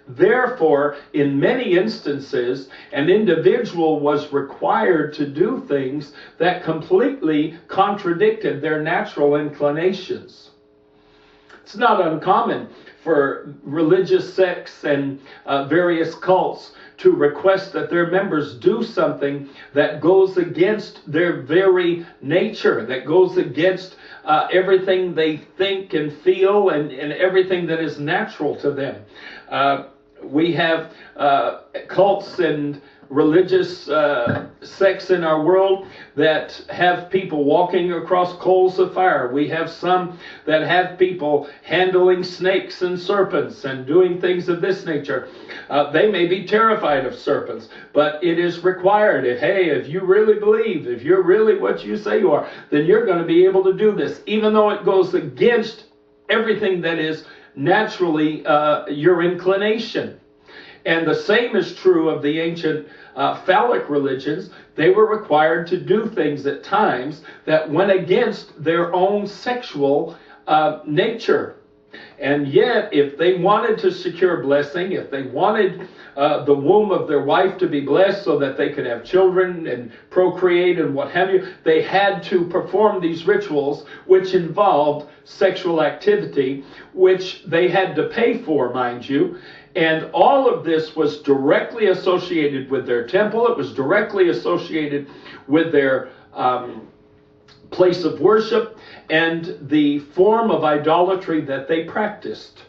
Therefore, in many instances, an individual was required to do things that completely contradicted their natural inclinations. It's not uncommon for religious sects and various cults to request that their members do something that goes against their very nature, that goes against everything they think and feel, and everything that is natural to them. We have cults and religious sects in our world that have people walking across coals of fire. We have some that have people handling snakes and serpents and doing things of this nature. They may be terrified of serpents, but it is required. If you really believe, if you're really what you say you are, then you're going to be able to do this, even though it goes against everything that is naturally your inclination. And the same is true of the ancient phallic religions. They were required to do things at times that went against their own sexual nature. And yet, if they wanted to secure blessing, if they wanted the womb of their wife to be blessed so that they could have children and procreate and what have you, they had to perform these rituals which involved sexual activity, which they had to pay for, mind you. And all of this was directly associated with their temple. It was directly associated with their place of worship and the form of idolatry that they practiced.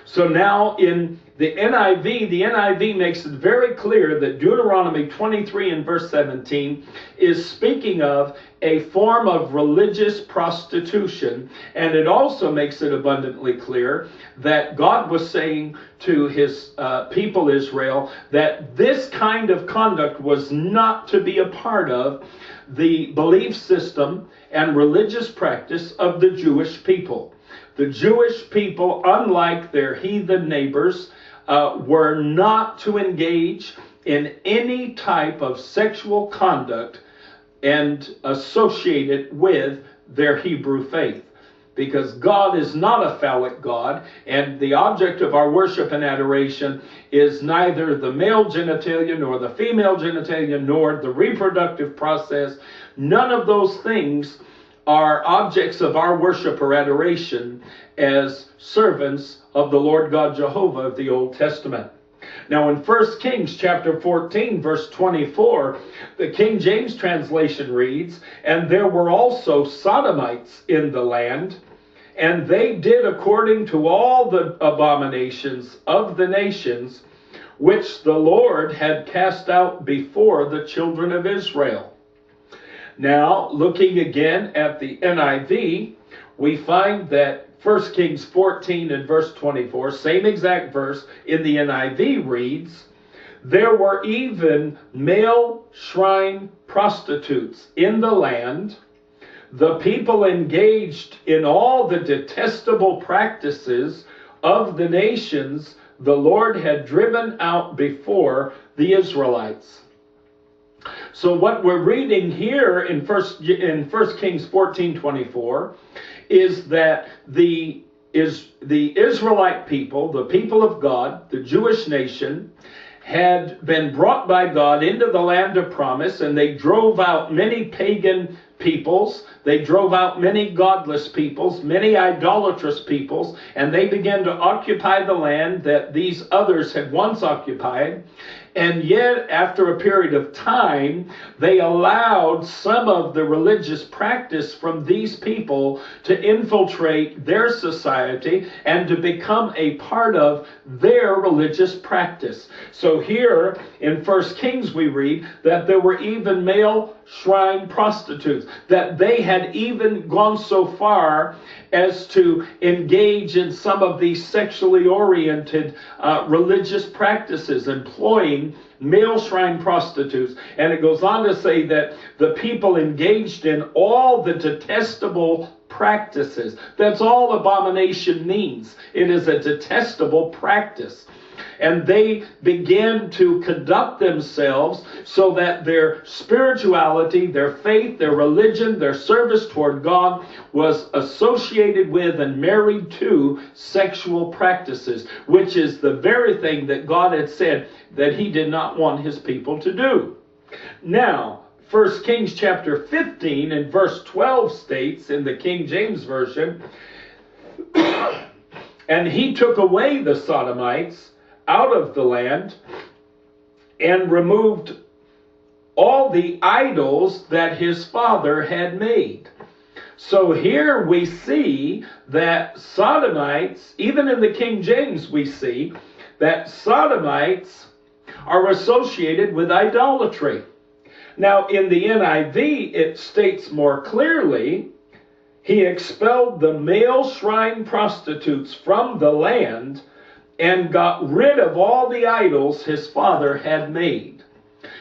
So now in the NIV makes it very clear that Deuteronomy 23 and verse 17 is speaking of a form of religious prostitution. And it also makes it abundantly clear that God was saying to his people Israel that this kind of conduct was not to be a part of the belief system and religious practice of the Jewish people. The Jewish people, unlike their heathen neighbors, were not to engage in any type of sexual conduct and associate it with their Hebrew faith. Because God is not a phallic God, and the object of our worship and adoration is neither the male genitalia nor the female genitalia nor the reproductive process. None of those things are objects of our worship or adoration as servants of the Lord God Jehovah of the Old Testament. Now in 1 Kings chapter 14 verse 24, the King James translation reads, "And there were also Sodomites in the land, and they did according to all the abominations of the nations, which the Lord had cast out before the children of Israel." Now, looking again at the NIV, we find that 1 Kings 14 and verse 24, same exact verse in the NIV reads, "There were even male shrine prostitutes in the land. The people engaged in all the detestable practices of the nations the Lord had driven out before the Israelites." So what we're reading here in 1 Kings 14:24 is that the Israelite people, the people of God, the Jewish nation, had been brought by God into the land of promise, and they drove out many pagan peoples. They drove out many godless peoples, many idolatrous peoples, and they began to occupy the land that these others had once occupied. And yet, after a period of time, they allowed some of the religious practice from these people to infiltrate their society and to become a part of their religious practice. So here in 1 Kings we read that there were even male shrine prostitutes, that they had even gone so far as to engage in some of these sexually oriented religious practices, employing male shrine prostitutes. And it goes on to say that the people engaged in all the detestable practices. That's all abomination means. It is a detestable practice. And they began to conduct themselves so that their spirituality, their faith, their religion, their service toward God was associated with and married to sexual practices, which is the very thing that God had said that he did not want his people to do. Now, 1 Kings chapter 15 and verse 12 states in the King James Version, and he took away the Sodomites out of the land and removed all the idols that his father had made. So here we see that Sodomites, even in the King James we see that Sodomites are associated with idolatry. Now in the NIV it states more clearly, he expelled the male shrine prostitutes from the land and got rid of all the idols his father had made.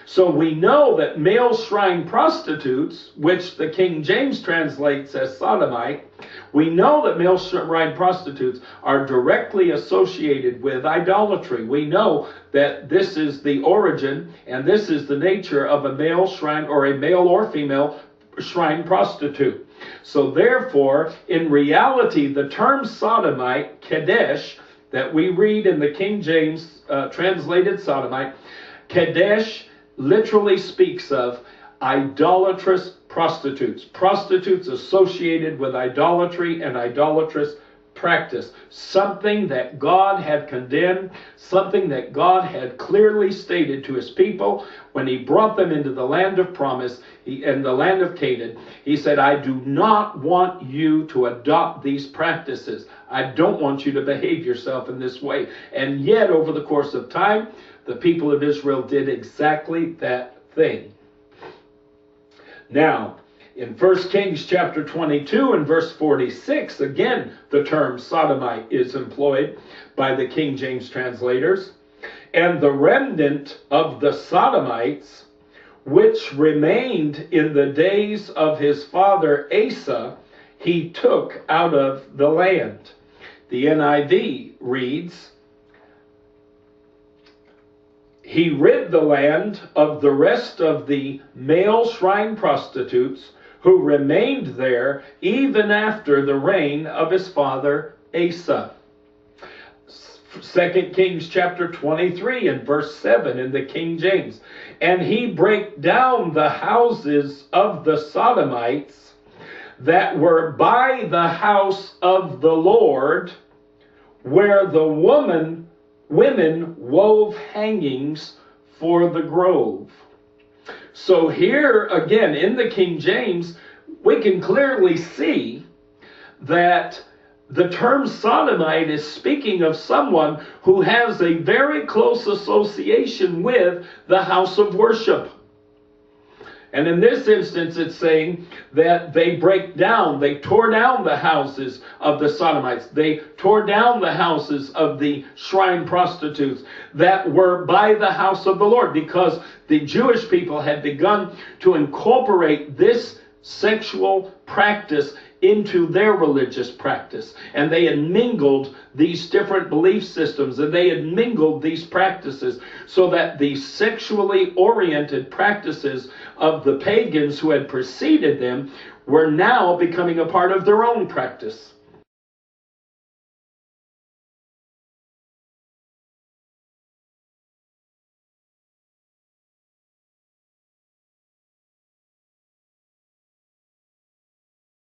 So we know that male shrine prostitutes, which the King James translates as sodomite, we know that male shrine prostitutes are directly associated with idolatry. We know that this is the origin and this is the nature of a male shrine or a male or female shrine prostitute. So therefore, in reality, the term sodomite, Kadesh, that we read in the King James translated sodomite, Kadesh literally speaks of idolatrous prostitutes. Prostitutes associated with idolatry and idolatrous practice. Something that God had condemned, something that God had clearly stated to his people when he brought them into the land of promise, in the land of Canaan. He said, I do not want you to adopt these practices. I don't want you to behave yourself in this way. And yet, over the course of time, the people of Israel did exactly that thing. Now, in 1 Kings chapter 22 and verse 46, again, the term sodomite is employed by the King James translators. And the remnant of the sodomites, which remained in the days of his father Asa, he took out of the land. The NIV reads, he rid the land of the rest of the male shrine prostitutes who remained there even after the reign of his father Asa. 2 Kings chapter 23 and verse 7 in the King James. And he brake down the houses of the Sodomites that were by the house of the Lord, where the women wove hangings for the grove. So here again in the King James, we can clearly see that the term sodomite is speaking of someone who has a very close association with the house of worship. And in this instance, it's saying that they tore down the houses of the sodomites. They tore down the houses of the shrine prostitutes that were by the house of the Lord, because the Jewish people had begun to incorporate this sexual practice into their religious practice. And they had mingled these different belief systems, and they had mingled these practices so that the sexually oriented practices of the pagans who had preceded them were now becoming a part of their own practice.